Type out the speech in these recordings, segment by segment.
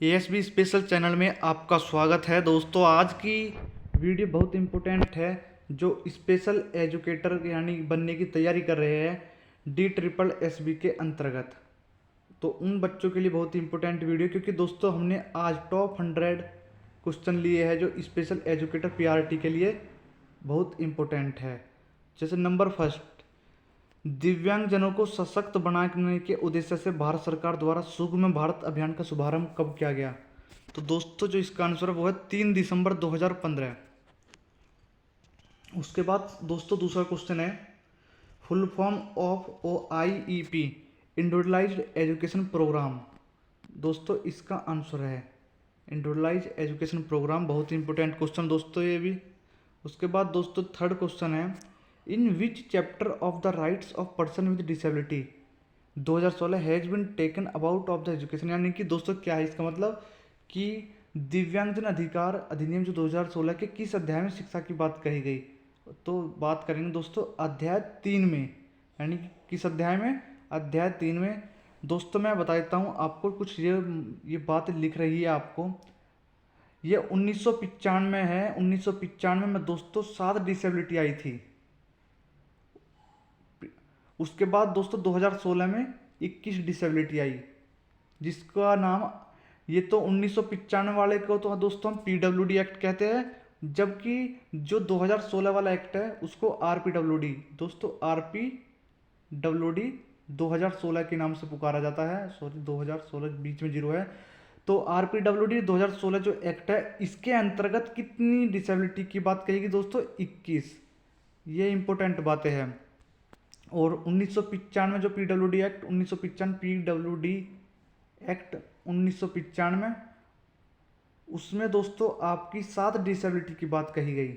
ASB special channel में आपका स्वागत है दोस्तों। आज की वीडियो बहुत इम्पोर्टेंट है। जो स्पेशल एजुकेटर यानी बनने की तैयारी कर रहे हैं DSSB के अंतर्गत, तो उन बच्चों के लिए बहुत इम्पोर्टेंट वीडियो, क्योंकि दोस्तों हमने आज टॉप 100 क्वेश्चन लिए हैं जो स्पेशल एजुकेटर पीआरटी के लिए बहुत इम्पोर्टेंट है। जैसे नंबर फर्स्ट, दिव्यांगजनों को सशक्त बनाने के उद्देश्य से भारत सरकार द्वारा सुगम्य भारत अभियान का शुभारंभ कब किया गया? तो दोस्तों जो इसका आंसर है वो है 3 दिसंबर 2015। उसके बाद दोस्तों दूसरा क्वेश्चन है, full form of OIEP individualized education program. दोस्तों इसका आंसर है इंडिविजुअलाइज्ड एजुकेशन प्रोग्राम। बहुत इंपॉर्टेंट क्वेश्चन दोस्तों ये भी। उसके बाद दोस्तों थर्ड क्वेश्चन है, in which chapter of the rights of person with disability 2016 has been taken about of the education. यानी कि दोस्तों क्या है इसका मतलब कि दिव्यांगजन अधिकार अधिनियम जो 2016 के किस अध्याय में शिक्षा की बात कही गई? तो बात करेंगे दोस्तों अध्याय 3 में। यानी कि किस अध्याय में? अध्याय 3 में। दोस्तों मैं बता देता हूँ आपको कुछ, ये बात लिख रही है आपको। ये 1995 में है। 1995 में दोस्तों 7 डिसेबिलिटी आई थी। उसके बाद दोस्तों 2016 में 21 डिसेबिलिटी आई, जिसका नाम, ये तो 1995 वाले को तो दोस्तों हम PWD एक्ट कहते हैं, जबकि जो 2016 वाला एक्ट है उसको RPWD, दोस्तों RPWD 2016 के नाम से पुकारा जाता है। सॉरी 2016 बीच में जीरो है। तो RPWD 2016 जो एक्ट है इसके अंतर्गत कितनी डिसेबिलिटी की बात कहेगी दोस्तों? 21। ये इंपॉर्टेंट बातें हैं। और 1995 में जो PWD एक्ट 1995 PWD एक्ट 1995, उसमें दोस्तों आपकी 7 डिसेबिलिटी की बात कही गई।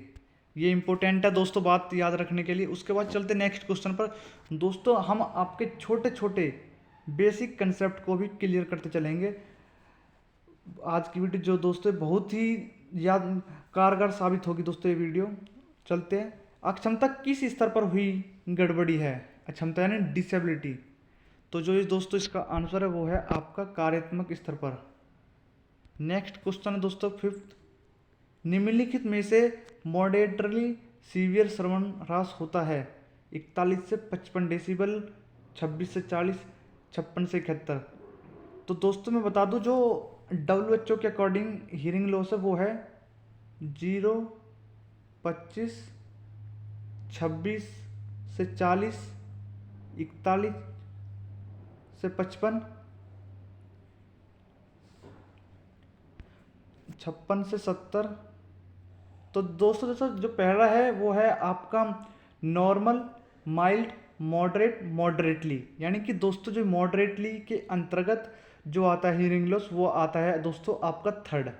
ये इंपॉर्टेंट है दोस्तों बात याद रखने के लिए। उसके बाद चलते नेक्स्ट क्वेश्चन पर। दोस्तों हम आपके छोटे छोटे बेसिक कंसेप्ट को भी क्लियर करते चलेंगे। आज की वीडियो जो दोस्तों बहुत ही याद कारगर साबित होगी दोस्तों ये वीडियो। चलते हैं, अक्षमता किस स्तर पर हुई गड़बड़ी है? अक्षमता यानी डिसेबिलिटी। तो जो दोस्तों इसका आंसर है वो है आपका कार्यात्मक स्तर पर। नेक्स्ट क्वेश्चन है दोस्तों फिफ्थ, निम्नलिखित में से मॉडरेटली सीवियर श्रवण ह्रास होता है 41 से 55 डेसिबल, 26 से 40, 56 से 71। तो दोस्तों मैं बता दूं जो WHO के अकॉर्डिंग हियरिंग लॉस है वो है 0, 25, 26 से 40, 41 से 55, 56 से 70। तो दोस्तों जो पहला है वो है आपका नॉर्मल, माइल्ड, मॉडरेट, मॉडरेटली। यानी कि दोस्तों जो मॉडरेटली के अंतर्गत जो आता है हियरिंग लॉस वो आता है दोस्तों आपका थर्ड।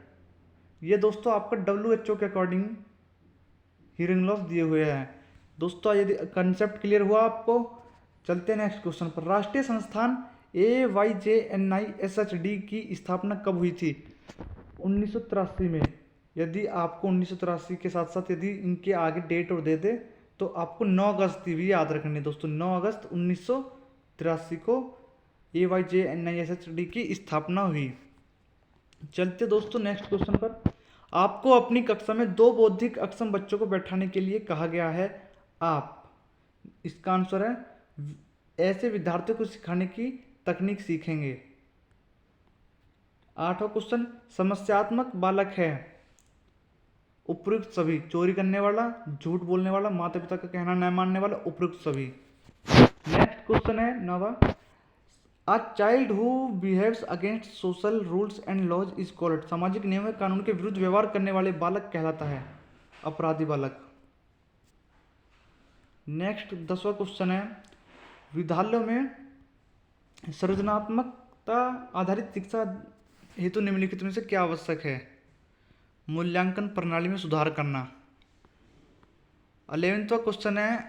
ये दोस्तों आपका WHO के अकॉर्डिंग हियरिंग लॉस दिए हुए हैं दोस्तों। यदि कंसेप्ट क्लियर हुआ आपको, चलते हैं नेक्स्ट क्वेश्चन पर। राष्ट्रीय संस्थान AYJNISHD की स्थापना कब हुई थी? 1983 में। यदि आपको 1983 के साथ साथ यदि इनके आगे डेट और दे दे तो आपको 9 अगस्त भी याद रखनी है दोस्तों। 9 अगस्त 1983 को AYJNISHD की स्थापना हुई। चलते दोस्तों नेक्स्ट क्वेश्चन पर। आपको अपनी कक्षा में 2 बौद्धिक अक्षम बच्चों को बैठाने के लिए कहा गया है। आप, इसका आंसर है ऐसे विद्यार्थियों को सिखाने की तकनीक सीखेंगे। 8वां क्वेश्चन, समस्यात्मक बालक है उपयुक्त सभी, चोरी करने वाला, झूठ बोलने वाला, माता पिता का कहना न मानने वाला, उपयुक्त सभी। नेक्स्ट क्वेश्चन है 9वां, a child who behaves against social rules and laws is called. सामाजिक नियम व कानून के विरुद्ध व्यवहार करने वाले बालक कहलाता है अपराधी बालक। नेक्स्ट 10वां क्वेश्चन है, विद्यालयों में सृजनात्मकता आधारित शिक्षा हेतु निम्नलिखित में से क्या आवश्यक है? मूल्यांकन प्रणाली में सुधार करना। 11वां क्वेश्चन है,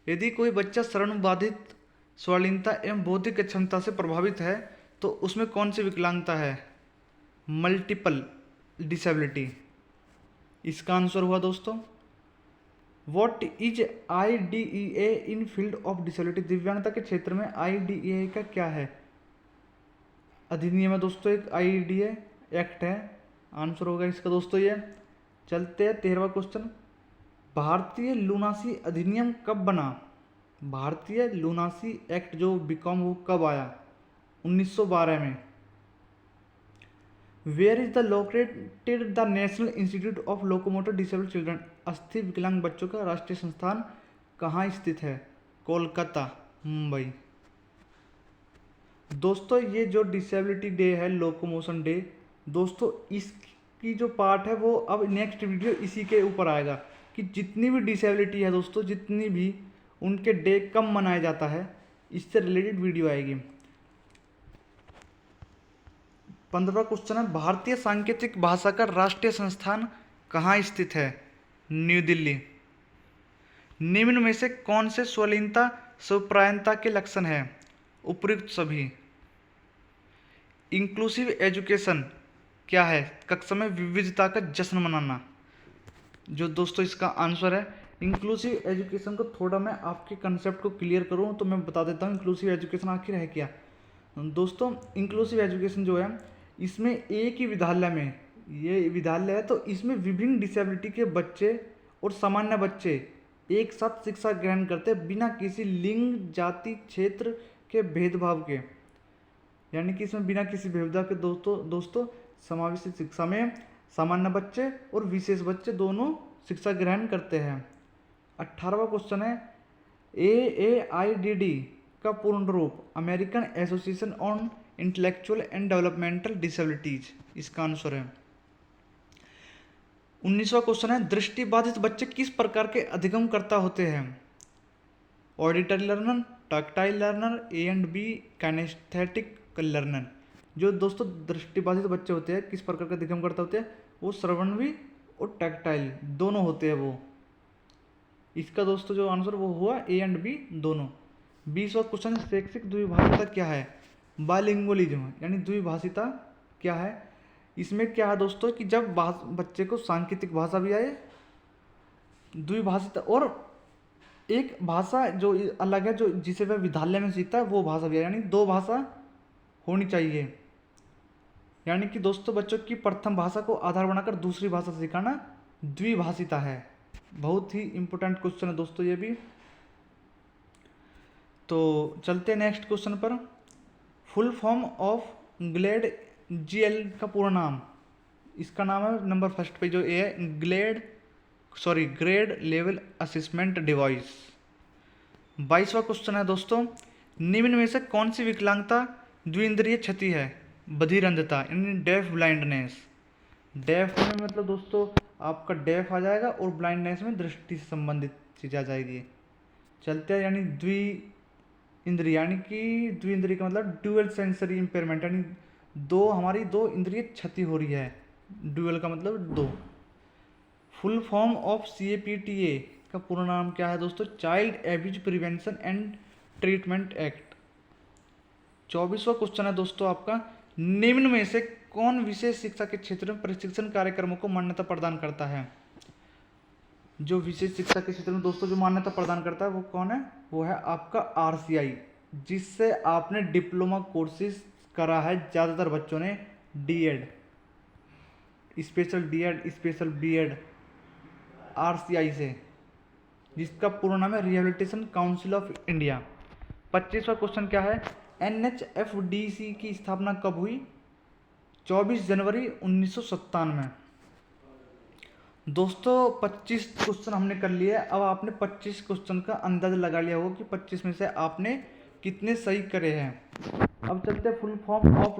यदि कोई बच्चा श्रवण बाधित, स्वाधीनता एवं बौद्धिक क्षमता से प्रभावित है तो उसमें कौन सी विकलांगता है? Multiple disability. इसका आंसर हुआ दोस्तों, what is IDEA in field of disability. दिव्यांगता के क्षेत्र में IDEA का क्या है? अधिनियम है दोस्तों एक IDEA एक्ट है, आंसर होगा इसका दोस्तों ये। चलते हैं 13वां क्वेश्चन। भारतीय लूनासी अधिनियम कब बना? भारतीय लूनासी एक्ट जो बीकॉम वो कब आया? 1912 में। Where is the located the national institute of locomotor disabled children? अस्थि विकलांग बच्चों का राष्ट्रीय संस्थान कहाँ स्थित है? कोलकाता, मुंबई। दोस्तों ये जो डिसेबिलिटी डे है, लोकोमोशन डे, दोस्तों इसकी जो पार्ट है वो अब नेक्स्ट वीडियो इसी के ऊपर आएगा कि जितनी भी डिसेबिलिटी है दोस्तों, जितनी भी उनके डे कब मनाया जाता है, इससे रिलेटेड वीडियो आएगी। 15वां क्वेश्चन है, भारतीय सांकेतिक भाषा का राष्ट्रीय संस्थान कहाँ स्थित है? न्यू दिल्ली। निम्न में से कौन से स्वलीनता स्वप्रायणता के लक्षण हैं? उपयुक्त सभी। इंक्लूसिव एजुकेशन क्या है? कक्षा में विविधता का जश्न मनाना। जो दोस्तों इसका आंसर है इंक्लूसिव एजुकेशन। को थोड़ा मैं आपके कंसेप्ट को क्लियर करूं तो मैं बता देता हूं इंक्लूसिव एजुकेशन आखिर है क्या। दोस्तों इंक्लूसिव एजुकेशन जो है, इसमें एक ही विद्यालय में, ये विद्यालय है तो इसमें विभिन्न डिसेबिलिटी के बच्चे और सामान्य बच्चे एक साथ शिक्षा ग्रहण करते हैं बिना किसी लिंग, जाति, क्षेत्र के भेदभाव के। यानी कि इसमें बिना किसी भेदभाव के दोस्तों समावेशी शिक्षा में सामान्य बच्चे और विशेष बच्चे दोनों शिक्षा ग्रहण करते हैं। 18वां क्वेश्चन है, AAIDD का पूर्ण रूप? American association on intellectual and developmental disabilities, इसका आंसर है। 19वां क्वेश्चन है, दृष्टिबाधित बच्चे किस प्रकार के अधिगमकर्ता होते हैं? Auditory learner, tactile learner, A and B kinesthetic learner. जो दोस्तों दृष्टिबाधित बच्चे होते हैं किस प्रकार के अधिगमकर्ता होते हैं? वो श्रवणवी और टैक्टाइल दोनों होते हैं वो। इसका दोस्तों जो आंसर वो हुआ ए एंड बी दोनों। 20वां क्वेश्चन, शैक्षिक द्विभाषिता क्या है? बाइलिंगुअलिज्म यानी द्विभाषिता क्या है? इसमें क्या है दोस्तों कि जब बच्चे को सांकेतिक भाषा भी आए, द्विभाषिता और एक भाषा जो अलग है, जो जिसे वह विद्यालय में सीखता है वो भाषा भी है, यानी दो भाषा होनी चाहिए। यानी कि दोस्तों बच्चों की प्रथम भाषा को आधार बनाकर दूसरी भाषा सिखाना द्विभाषिता है। बहुत ही इंपॉर्टेंट क्वेश्चन है दोस्तों ये भी। तो चलते हैं नेक्स्ट क्वेश्चन पर। Full form of glade GL का पूरा नाम? इसका नाम है नंबर फर्स्ट पे जो ए है, ग्रेड लेवल असेसमेंट डिवाइस। 22वां क्वेश्चन है दोस्तों, निम्न में से कौन सी विकलांगता द्विइंद्रिय क्षति है? बधिरंधता यानी डेफ ब्लाइंडनेस। डेफ में मतलब दोस्तों आपका डेफ आ जाएगा और ब्लाइंडनेस में दृष्टि से संबंधित चीज आ जाएगी। चलते हैं, यानी द्विइंद्रिय यानी कि द्विइंद्रिय का मतलब ड्यूअल सेंसरी इंपेयरमेंट, यानी हमारी दो इंद्रिय क्षति हो रही है। ड्यूअल का मतलब दो। फुल फॉर्म ऑफ CAPTA का पूरा नाम क्या है दोस्तों? Child abuse prevention and treatment act. 24वां क्वेश्चन है दोस्तों आपका, निम्न में से कौन विशेष शिक्षा के क्षेत्र में प्रशिक्षण कार्यक्रमों को मान्यता प्रदान करता है? जो विशेष शिक्षा के क्षेत्र में दोस्तों जो मान्यता प्रदान करता है वो कौन है? वो है आपका RCI, जिससे आपने डिप्लोमा कोर्सेज करा है ज़्यादातर बच्चों ने, DED, special DED, special BEd, RCI से, जिसका पूरा नाम है रिहेबिलिटेशन काउंसिल ऑफ इंडिया। 25वां क्वेश्चन क्या है, NHFDC की स्थापना कब हुई? 24 जनवरी 1997। दोस्तों 25 क्वेश्चन हमने कर लिए। अब आपने 25 क्वेश्चन का अंदाजा लगा लिया होगा कि 25 में से आपने कितने सही करे हैं। अब चलते हैं फुल फॉर्म ऑफ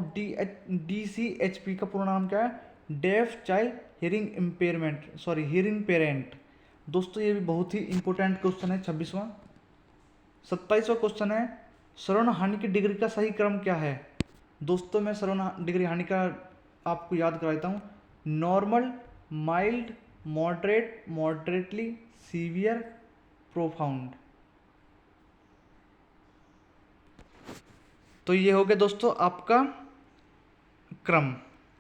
DCHP का पूरा नाम क्या है? Deaf child hearing parent. दोस्तों ये भी बहुत ही इंपॉर्टेंट क्वेश्चन है। 26वां। 27वां क्वेश्चन है, श्रवण हानि की डिग्री का सही क्रम क्या है? दोस्तों मैं श्रवण डिग्री हानि का आपको याद करा देता हूँ। Normal, mild, moderate, moderately, severe, profound. तो ये हो गया दोस्तों आपका क्रम।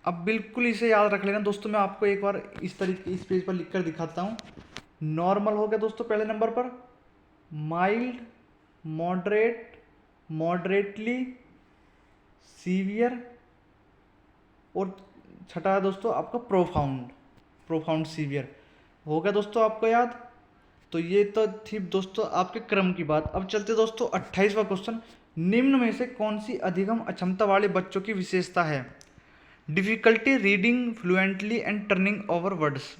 अब बिल्कुल इसे याद रख लेना दोस्तों। मैं आपको एक बार इस तरीके इस पेज पर लिखकर दिखाता हूँ। नॉर्मल हो गया दोस्तों पहले नंबर पर, माइल्ड, मॉडरेट, मॉडरेटली, सीवियर और छठा है दोस्तों आपका प्रोफाउंड, प्रोफाउंड सीवियर। हो गया दोस्तों आपको याद। तो ये तो थी दोस्तों आपके क्रम की बात। अब चलते दोस्तों 28वां क्वेश्चन, निम्न में से कौन सी अधिगम अक्षमता वाले बच्चों की विशेषता है? Difficulty reading fluently and turning over words.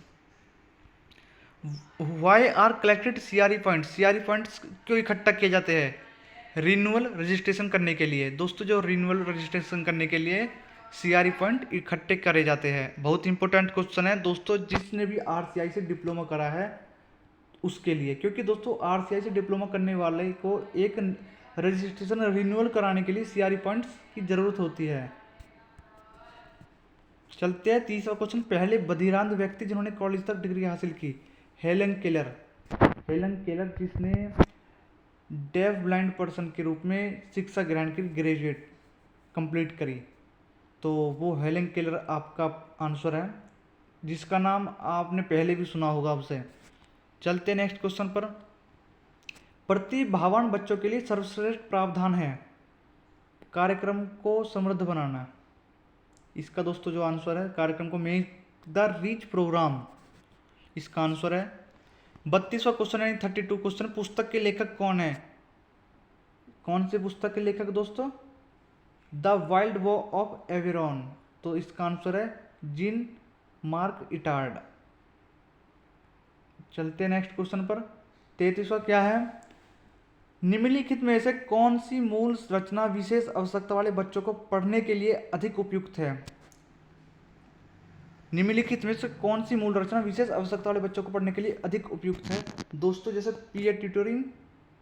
Why are collected CRE point, CRE points क्यों इकट्ठा किए जाते हैं? रिन्यूअल रजिस्ट्रेशन करने के लिए दोस्तों, जो रिन्यूअल रजिस्ट्रेशन करने के लिए सीआरई पॉइंट इकट्ठे करे जाते हैं। बहुत इंपॉर्टेंट क्वेश्चन है दोस्तों, जिसने भी आरसीआई से डिप्लोमा करा है उसके लिए, क्योंकि दोस्तों आरसीआई से डिप्लोमा करने वाले को एक रजिस्ट्रेशन रिन्यूअल कराने के लिए सीआरई पॉइंट्स की जरूरत होती है। चलते हैं तीसरा क्वेश्चन, पहले बधिरांध व्यक्ति जिन्होंने कॉलेज तक डिग्री हासिल की? Helen Keller. हेलन केलर जिसने डेफ ब्लाइंड पर्सन के रूप में शिक्षा ग्रहण की, ग्रेजुएट कंप्लीट करी, तो वो हेलन केलर आपका आंसर है, जिसका नाम आपने पहले भी सुना होगा आपसे। चलते नेक्स्ट क्वेश्चन पर, प्रतिभावान बच्चों के लिए सर्वश्रेष्ठ प्रावधान है कार्यक्रम को समृद्ध बनाना। इसका दोस्तों जो आंसर है, कार्यक्रम को मेक द रीच प्रोग्राम, इसका आंसर है। 32वां क्वेश्चन यानी 32 क्वेश्चन, पुस्तक के लेखक कौन है? कौन से पुस्तक के लेखक दोस्तों? द वाइल्ड वॉ ऑफ एवेरॉन, तो इसका आंसर है जीन मार्क इटार्ड। चलते हैं नेक्स्ट क्वेश्चन पर, 33वां क्या है? निम्नलिखित में से कौन सी मूल रचना विशेष आवश्यकता वाले बच्चों को पढ़ने के लिए अधिक उपयुक्त है? निम्नलिखित में से कौन सी मूल रचना विशेष आवश्यकता वाले बच्चों को पढ़ने के लिए अधिक उपयुक्त है? दोस्तों जैसे पीयर ट्यूटरिंग,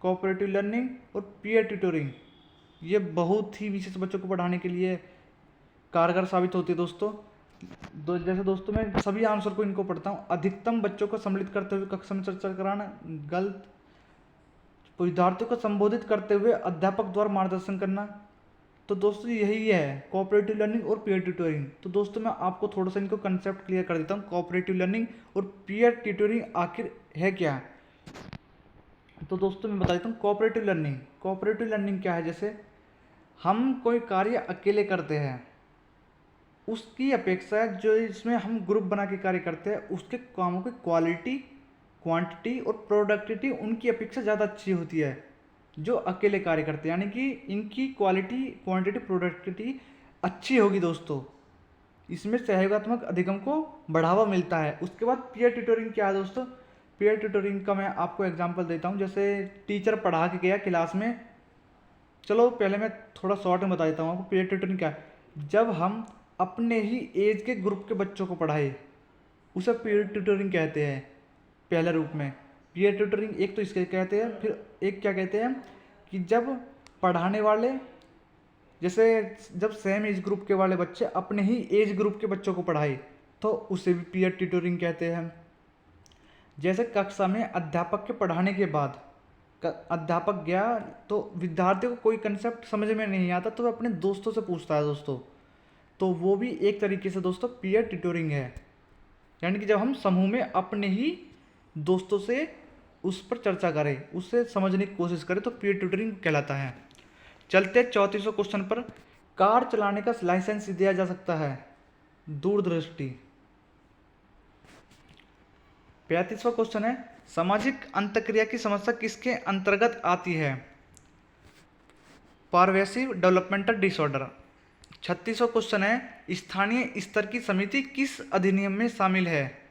कोऑपरेटिव लर्निंग और पीयर ट्यूटरिंग, ये बहुत ही विशेष बच्चों को पढ़ाने के लिए कारगर साबित होती है दोस्तों। जैसे दोस्तों मैं सभी आंसर को इनको पढ़ता हूँ। अधिकतम बच्चों को सम्मिलित करते हुए कक्षा में चर्चा कराना गलत, विद्यार्थियों को संबोधित करते हुए अध्यापक द्वारा मार्गदर्शन करना, तो दोस्तों यही है कोऑपरेटिव लर्निंग और पीयर ट्यूटरिंग। तो दोस्तों मैं आपको थोड़ा सा इनको कंसेप्ट क्लियर कर देता हूँ, कोऑपरेटिव लर्निंग और पीयर ट्यूटरिंग आखिर है क्या। तो दोस्तों मैं बता देता हूँ कोऑपरेटिव लर्निंग। कोऑपरेटिव लर्निंग क्या है? जैसे हम कोई कार्य अकेले करते हैं, उसकी अपेक्षा जो इसमें हम ग्रुप बना के कार्य करते हैं, उसके कामों की क्वालिटी, क्वांटिटी और प्रोडक्टिविटी उनकी अपेक्षा ज़्यादा अच्छी होती है जो अकेले कार्य करते हैं, यानी कि इनकी क्वालिटी, क्वांटिटी, प्रोडक्टिविटी अच्छी होगी दोस्तों। इसमें सहयोगात्मक अधिगम को बढ़ावा मिलता है। उसके बाद पीयर ट्यूटरिंग क्या है दोस्तों? पीयर ट्यूटरिंग का मैं आपको एग्जांपल देता हूँ। जैसे टीचर पढ़ा के गया क्लास में, चलो पहले मैं थोड़ा शॉर्ट में बता देता हूँ आपको पीयर ट्यूटरिंग क्या है। जब हम अपने ही एज के ग्रुप के बच्चों को पढ़ाए, उसे पीयर ट्यूटरिंग कहते हैं पहले रूप में। पीयर ट्यूटरिंग एक तो इसके कहते हैं, फिर एक क्या कहते हैं कि जब पढ़ाने वाले, जैसे जब सेम एज ग्रुप के वाले बच्चे अपने ही एज ग्रुप के बच्चों को पढ़ाए, तो उसे भी पीयर ट्यूटरिंग कहते हैं। जैसे कक्षा में अध्यापक के पढ़ाने के बाद अध्यापक गया तो विद्यार्थियों को कोई कंसेप्ट समझ में नहीं आता, तो वह अपने दोस्तों से पूछता है दोस्तों, तो वो भी एक तरीके से दोस्तों पीयर ट्यूटरिंग है। यानी कि जब हम समूह में अपने ही दोस्तों से उस पर चर्चा करें, उससे समझने की कोशिश करें, तो पीयर ट्यूटरिंग कहलाता है। चलते 34वें क्वेश्चन पर, कार चलाने का लाइसेंस दिया जा सकता है? दूरदृष्टि। 35वां क्वेश्चन है, सामाजिक अंतःक्रिया की समस्या किसके अंतर्गत आती है? Pervasive developmental disorder. 36वां क्वेश्चन है, स्थानीय स्तर की समिति किस अधिनियम में शामिल है?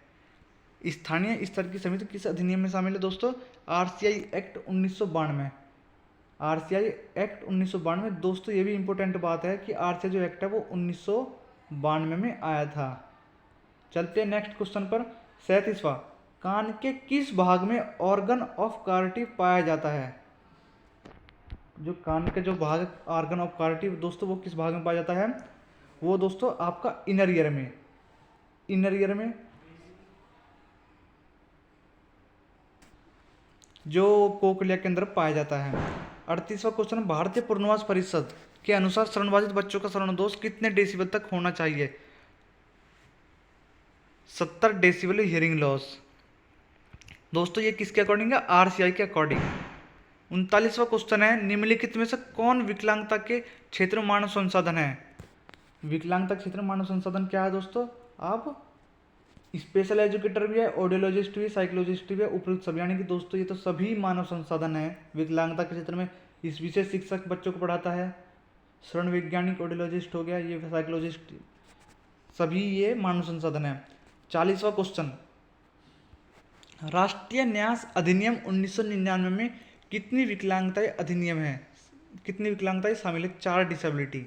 स्थानीय स्तर की समिति किस अधिनियम में शामिल है दोस्तों? RCI act 1992। RCI act 1992। दोस्तों ये भी इंपॉर्टेंट बात है कि आरसीआई जो एक्ट है वो 1992 में आया था। चलते हैं नेक्स्ट क्वेश्चन पर, 37वां, कान के किस भाग में ऑर्गन ऑफ कार्टी पाया जाता है? जो कान के जो भाग ऑर्गन ऑफ कार्टी दोस्तों वो किस भाग में पाया जाता है? वो दोस्तों आपका इनर ईयर में, इनर ईयर में जो कोकलिया के अंदर पाया जाता है। 38वां क्वेश्चन, भारतीय पुनर्वास परिषद के अनुसार शरणबाधित बच्चों का श्रवण दोष कितने डेसिबल तक होना चाहिए? 70 डेसिबल हियरिंग लॉस। दोस्तों ये किसके अकॉर्डिंग है? आरसीआई के अकॉर्डिंग। 39वां क्वेश्चन है, निम्नलिखित में से कौन विकलांगता के क्षेत्र में मानव संसाधन है? विकलांगता के क्षेत्र में मानव संसाधन क्या है दोस्तों? आप स्पेशल एजुकेटर भी है, ऑडियोलॉजिस्ट भी है, साइकोलॉजिस्ट भी है, उपयुक्त सभी, यानी कि दोस्तों ये तो सभी मानव संसाधन है विकलांगता के क्षेत्र में। इस विशेष शिक्षक बच्चों को पढ़ाता है, श्रवण वैज्ञानिक ऑडियोलॉजिस्ट हो गया, ये साइकोलॉजिस्ट, सभी ये मानव संसाधन है। 40वां क्वेश्चन, राष्ट्रीय न्यास अधिनियम 1999 में कितनी विकलांगताएं अधिनियम है, कितनी विकलांगताएं शामिल है? 4 डिसेबिलिटी।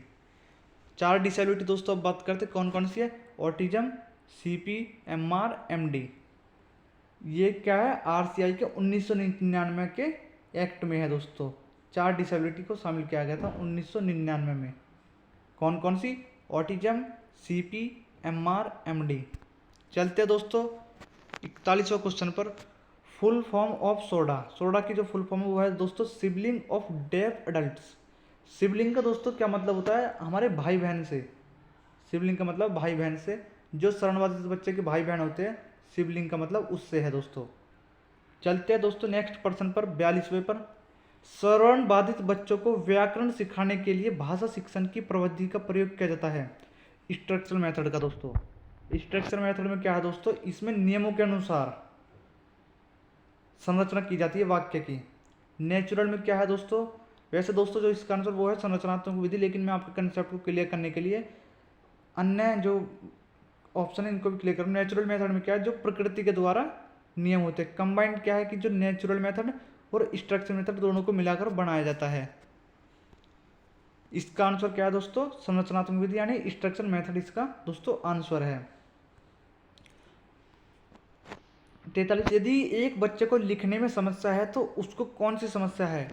4 डिसेबिलिटी दोस्तों अब बात करते कौन कौन सी है? Autism, CP, MR, MD। ये क्या है? RCI के 1999 के एक्ट में है दोस्तों। 4 डिसेबिलिटी को शामिल किया गया था 1999 में। कौन कौन सी? Autism, CP, MR, MD। चलते हैं दोस्तों 41वां क्वेश्चन पर। Full form of SODA. SODA की जो फुल फॉर्म है वो है दोस्तों sibling of deaf adults. Sibling का दोस्तों क्या मतलब होता है? हमारे भाई बहन से। सिबलिंग का मतलब भाई बहन से, जो शरणबाधित बच्चे के भाई बहन होते हैं, सिबलिंग का मतलब उससे है दोस्तों। चलते हैं दोस्तों नेक्स्ट प्रश्न पर, 42वें पर। श्रवण बाधित बच्चों को व्याकरण सिखाने के लिए भाषा शिक्षण की प्रविधि का प्रयोग किया जाता है, स्ट्रक्चरल मेथड का दोस्तों। स्ट्रक्चरल मेथड में क्या है दोस्तों? इसमें नियमों के अनुसार संरचना की जाती है वाक्य की। नेचुरल में क्या है दोस्तों? वैसे दोस्तों जो इसका आंसर वो है संरचनात्मक विधि, लेकिन मैं आपके कंसेप्ट को क्लियर करने के लिए अन्य जो ऑप्शन है इनको भी क्लियर करूँ। नेचुरल मेथड में क्या है? जो प्रकृति के द्वारा नियम होते हैं। कंबाइंड क्या है कि जो नेचुरल मेथड और स्ट्रक्चर मेथड दोनों को मिलाकर बनाया जाता है। इसका आंसर क्या है दोस्तों? संरचनात्मक विधि यानी स्ट्रक्चर मेथड इसका दोस्तों आंसर है। 43, यदि एक बच्चे को लिखने में समस्या है तो उसको कौन सी समस्या है?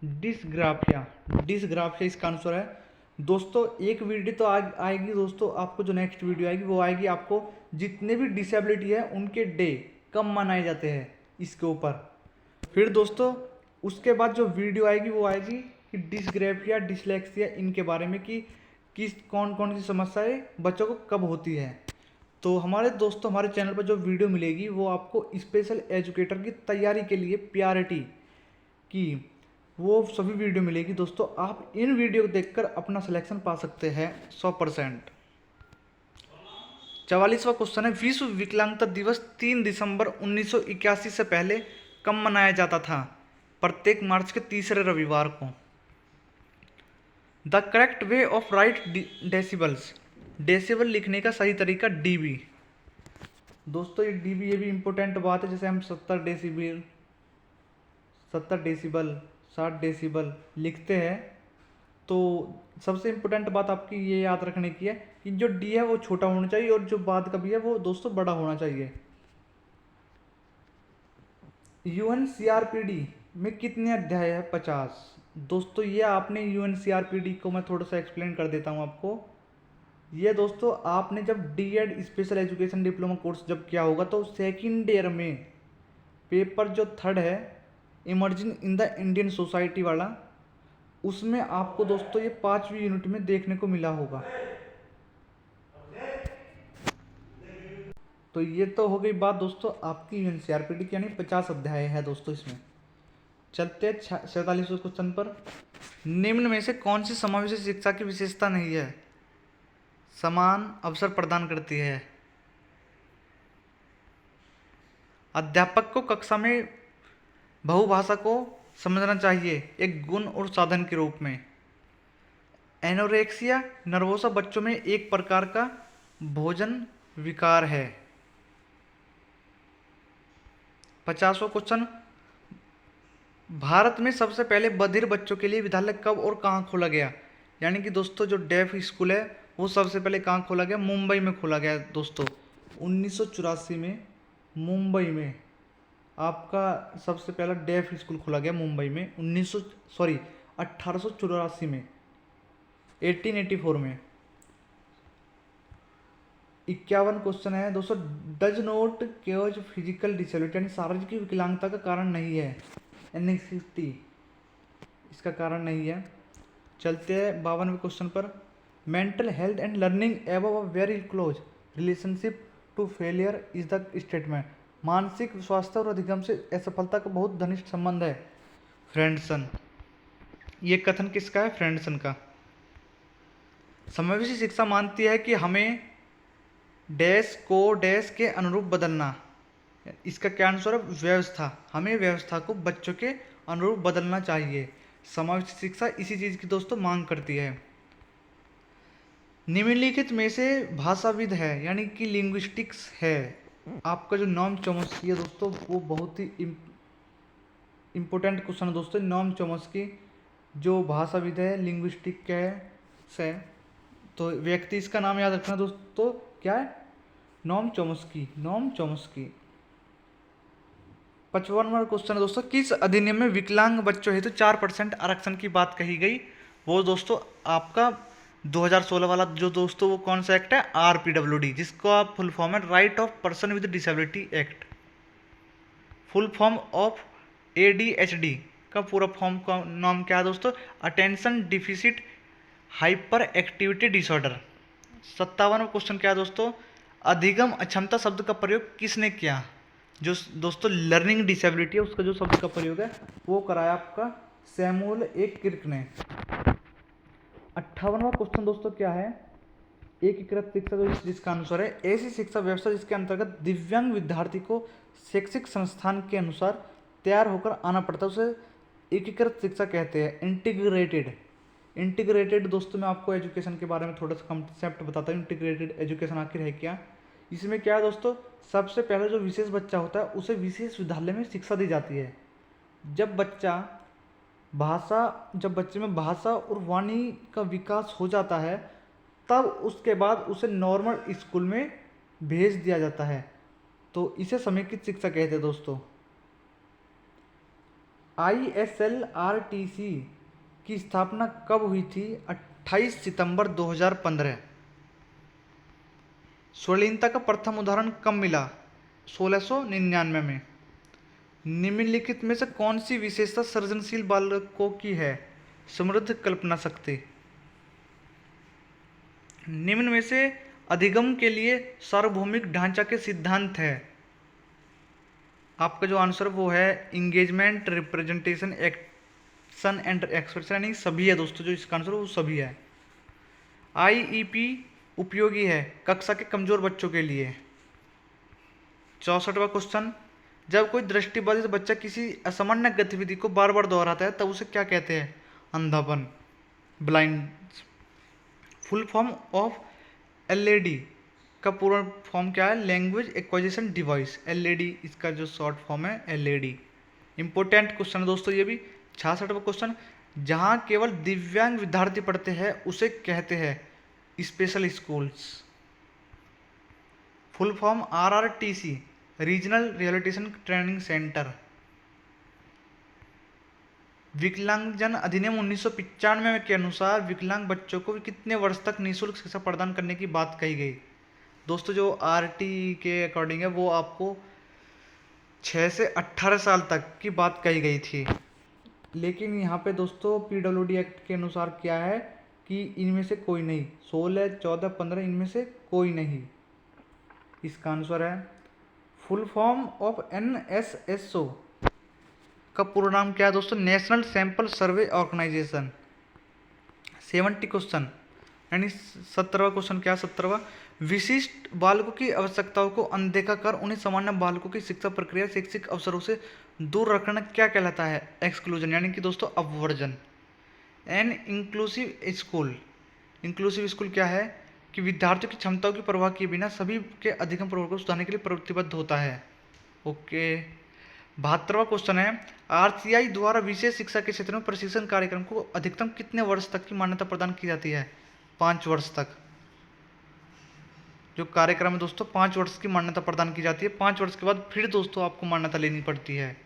डिसग्राफिया। डिसग्राफिया इसका आंसर है दोस्तों। एक वीडियो तो आएगी दोस्तों आपको, जो नेक्स्ट वीडियो आएगी वो आएगी आपको जितने भी डिसेबिलिटी है उनके डे कब मनाए जाते हैं इसके ऊपर। फिर दोस्तों उसके बाद जो वीडियो आएगी वो आएगी कि डिसग्राफिया, डिसलेक्सिया, इनके बारे में कि किस कौन कौन सी समस्याएं बच्चों को कब होती है। तो हमारे दोस्तों हमारे चैनल पर जो वीडियो मिलेगी वो आपको स्पेशल एजुकेटर की तैयारी के लिए प्यारिटी की वो सभी वीडियो मिलेगी दोस्तों। आप इन वीडियो को देखकर अपना सिलेक्शन पा सकते हैं 100%। 44वां क्वेश्चन है, विश्व विकलांगता दिवस 3 दिसंबर 1981 से पहले कब मनाया जाता था? प्रत्येक मार्च के तीसरे रविवार को। The correct way of right decibels. Decibel लिखने का सही तरीका डीबी। दोस्तों ये डीबी ये भी इंपॉर्टेंट बात है। जैसे हम 70 डेसिबल 60 डेसिबल लिखते हैं तो सबसे इम्पोर्टेंट बात आपकी ये याद रखने की है कि जो डी है वो छोटा होना चाहिए और जो बाद का भी है वो दोस्तों बड़ा होना चाहिए। UNCRPD में कितने अध्याय है? 50। दोस्तों ये आपने UNCRPD को मैं थोड़ा सा एक्सप्लेन कर देता हूँ आपको। ये दोस्तों आपने जब D.Ed special education diploma course जब किया होगा तो सेकेंड ईयर में पेपर जो 3rd है emerging in the Indian society वाला, उसमें आपको दोस्तों ये 5वीं यूनिट में देखने को मिला होगा। तो ये तो हो गई बात दोस्तों आपकी UNCRPD की, यानी 50 अध्याय है दोस्तों इसमें। चलते 47वें क्वेश्चन पर। निम्न में से कौन सी समावेशी शिक्षा की विशेषता नहीं है? समान अवसर प्रदान करती है। अध्यापक को कक्षा में बहुभाषा को समझना चाहिए एक गुण और साधन के रूप में। एनोरेक्सिया नर्वोसा बच्चों में एक प्रकार का भोजन विकार है। 50वां क्वेश्चन, भारत में सबसे पहले बधिर बच्चों के लिए विद्यालय कब और कहाँ खोला गया? यानी कि दोस्तों जो डेफ स्कूल है वो सबसे पहले कहाँ खोला गया? मुंबई में खोला गया दोस्तों। 1984 में मुंबई में आपका सबसे पहला डेफ स्कूल खोला गया मुंबई में 1884 में, 1884 में। 51 क्वेश्चन है दोस्तों, does not cage physical disability, यानी शारीरिक विकलांगता का कारण नहीं है। एनेक्सिटी इसका कारण नहीं है। चलते हैं 52वें क्वेश्चन पर। Mental health and learning above a very close relationship to failure is the statement. मानसिक स्वास्थ्य और अधिगम से असफलता का बहुत घनिष्ठ संबंध है। फ्रेंडसन, ये कथन किसका है? फ्रेंडसन का। समावेशी शिक्षा मानती है कि हमें डैश को डैश के अनुरूप बदलना। इसका क्या आंसर है? व्यवस्था। हमें व्यवस्था को बच्चों के अनुरूप बदलना चाहिए। समावेशी शिक्षा इसी चीज की दोस्तों मांग करती है। निम्नलिखित में से भाषाविद है यानी कि लिंग्विस्टिक्स है। आपका जो नॉम चॉम्स्की है दोस्तों, वो बहुत ही इम्पोर्टेंट क्वेश्चन है दोस्तों। नॉम चॉम्स्की जो भाषाविद है, लिंग्विस्टिक है से, तो व्यक्ति इसका नाम याद रखना दोस्तों, क्या है? Noam Chomsky. Noam Chomsky. 55वां क्वेश्चन है दोस्तों, किस अधिनियम में विकलांग बच्चों हेतु 4% आरक्षण की बात कही गई? वो दोस्तों आपका 2016 वाला जो दोस्तों वो कौन सा एक्ट है? RPWD, जिसको आप फुल फॉर्म है right of person with disability act. Full form of ADHD का पूरा फॉर्म का नाम क्या है दोस्तों? Attention deficit hyper activity disorder. 57वां क्वेश्चन क्या है दोस्तों? अधिगम अक्षमता शब्द का प्रयोग किसने किया? जो दोस्तों लर्निंग डिसेबिलिटी है उसका जो शब्द का प्रयोग है वो कराया आपका सैमुअल ए किर्क ने। 58वां क्वेश्चन दोस्तों क्या है? एकीकृत शिक्षा जो जिसका अनुसार है ऐसी शिक्षा व्यवस्था जिसके अंतर्गत दिव्यांग विद्यार्थी को शैक्षिक संस्थान के अनुसार तैयार होकर आना पड़ता है उसे एकीकृत शिक्षा कहते हैं। इंटीग्रेटेड दोस्तों मैं आपको एजुकेशन के बारे में थोड़ा सा कंसेप्ट बताता हूँ। इंटीग्रेटेड एजुकेशन आखिर है क्या? इसमें क्या है दोस्तों, सबसे पहले जो विशेष बच्चा होता है उसे विशेष विद्यालय में शिक्षा दी जाती है। जब बच्चे में भाषा और वाणी का विकास हो जाता है तब उसके बाद उसे नॉर्मल स्कूल में भेज दिया जाता है, तो इसे समेकित शिक्षा कहते हैं दोस्तों। ISLRTC की स्थापना कब हुई थी? 28 सितंबर 2015। स्वलीनता का प्रथम उदाहरण कब मिला? 1699 में। निम्नलिखित में से कौन सी विशेषता सृजनशील बालकों की है? समृद्ध कल्पना शक्ति। निम्न में से अधिगम के लिए सार्वभौमिक ढांचा के सिद्धांत है। आपका जो आंसर वो है engagement, representation, action and expression, यानी सभी है दोस्तों। जो इसका आंसर वो सभी है। IEP उपयोगी है कक्षा के कमजोर बच्चों के लिए। 64वां क्वेश्चन, जब कोई दृष्टिबाधित बच्चा किसी असामान्य गतिविधि को बार बार दोहराता है तब उसे क्या कहते हैं? अंधापन, blind. Full form of LAD का पूरा फॉर्म क्या है? Language acquisition device. LAD इसका जो शॉर्ट फॉर्म है LAD। इंपॉर्टेंट क्वेश्चन है दोस्तों ये भी। 66वां क्वेश्चन, जहां केवल दिव्यांग विद्यार्थी पढ़ते हैं उसे कहते हैं special schools. Full form RRTC, regional rehabilitation training centre. विकलांगजन अधिनियम 1995 के अनुसार विकलांग बच्चों को कितने वर्ष तक निःशुल्क शिक्षा प्रदान करने की बात कही गई? दोस्तों जो RT के अकॉर्डिंग है वो आपको 6 से 18 साल तक की बात कही गई थी। लेकिन यहाँ पे दोस्तों PWD एक्ट के अनुसार क्या है कि इनमें से कोई नहीं, 16, 14, 15 इनमें से कोई नहीं। इसका आंसर है फुल फॉर्म ऑफ NSSO का पूरा नाम क्या है दोस्तों? National sample survey organisation. 70 question यानी 17वां क्वेश्चन क्या? 17वां, विशिष्ट बालकों की आवश्यकताओं को अनदेखा कर उन्हें सामान्य बालकों की शिक्षा प्रक्रिया शैक्षिक अवसरों से दूर रखना क्या कहलाता है? एक्सक्लूजन, यानी कि दोस्तों अपवर्जन। एन इंक्लूसिव स्कूल क्या है? कि विद्यार्थियों की क्षमताओं की परवाह किए बिना सभी के अधिगम प्रवर्ग को सुधारने के लिए प्रतिबद्ध होता है। ओके। 72वां क्वेश्चन है, RCI द्वारा विशेष शिक्षा के क्षेत्र में प्रशिक्षण कार्यक्रम को अधिकतम कितने वर्ष तक की मान्यता प्रदान की जाती है? 5 वर्ष तक। जो कार्यक्रम है दोस्तों 5 वर्ष की मान्यता प्रदान की जाती है। 5 वर्ष के बाद फिर दोस्तों आपको मान्यता लेनी पड़ती है।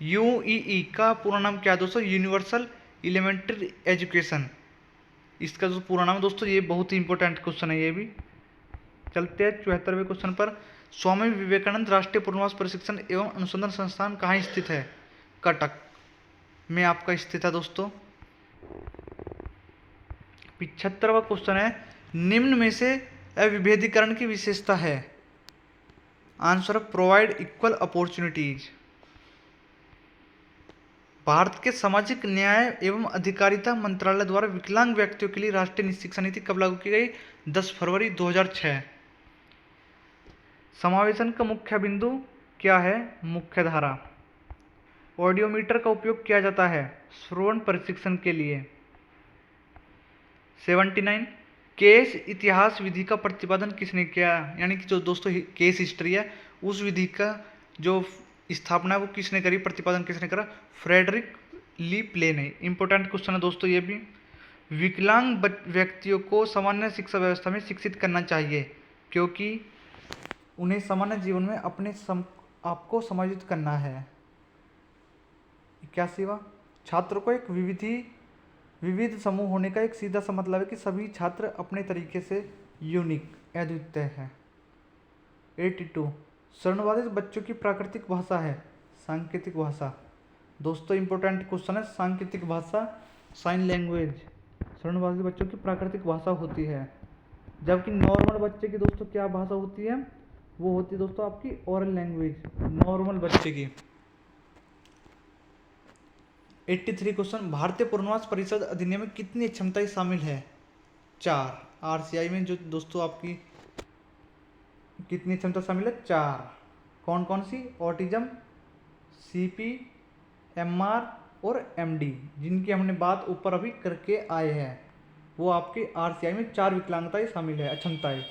UEE का पूरा नाम क्या है दोस्तों? Universal elementary education. इसका जो पूरा नाम है दोस्तों, ये बहुत ही इंपॉर्टेंट क्वेश्चन है ये भी। चलते हैं 74वें क्वेश्चन पर। स्वामी विवेकानंद राष्ट्रीय पुनर्वास प्रशिक्षण एवं अनुसंधान संस्थान कहाँ स्थित है? कटक में आपका स्थित है दोस्तों। 75वां क्वेश्चन है, निम्न में से अविभेदीकरण की विशेषता है? Answer provide equal opportunities. Bharat के सामाजिक न्याय एवं अधिकारिता मंत्रालय द्वारा विकलांग व्यक्तियों के लिए राष्ट्रीय शिक्षा नीति कब लागू की गई? 10 फरवरी 2006। समावेशन का मुख्य बिंदु क्या है? मुख्य धारा। ऑडियोमीटर का उपयोग किया जाता है श्रवण परीक्षण के लिए। 79। केस इतिहास विधि का प्रतिपादन किसने किया? यानी कि जो दोस्तों केस हिस्ट्री है उस विधि का जो स्थापना है वो किसने करी, प्रतिपादन किसने करा? फ्रेडरिक ली प्ले ने। इंपॉर्टेंट क्वेश्चन है दोस्तों ये भी। विकलांग व्यक्तियों को सामान्य शिक्षा व्यवस्था में शिक्षित करना चाहिए क्योंकि उन्हें सामान्य जीवन में अपने आपको समायोजित करना है। 81वां, छात्र को एक विविध समूह होने का एक सीधा सा मतलब है कि सभी छात्र अपने तरीके से यूनिक अद्वितीय है। 82, शरणवादी बच्चों की प्राकृतिक भाषा है सांकेतिक भाषा। दोस्तों इंपॉर्टेंट क्वेश्चन है, सांकेतिक भाषा साइन लैंग्वेज शरणवादी बच्चों की प्राकृतिक भाषा होती है, जबकि नॉर्मल बच्चे की दोस्तों क्या भाषा होती है? वो होती है दोस्तों आपकी ओरल लैंग्वेज नॉर्मल बच्चे की। 83 क्वेश्चन, भारतीय पुनर्वास परिषद अधिनियम में कितनी क्षमताएं शामिल है? 4। आरसीआई में जो दोस्तों आपकी कितनी क्षमता शामिल है? 4। कौन कौन सी? ऑटिज्म, सीपी, एमआर और एमडी, जिनकी हमने बात ऊपर अभी करके आए हैं, वो आपके आरसीआई में 4 विकलांगताएं शामिल है, अक्षमताएं।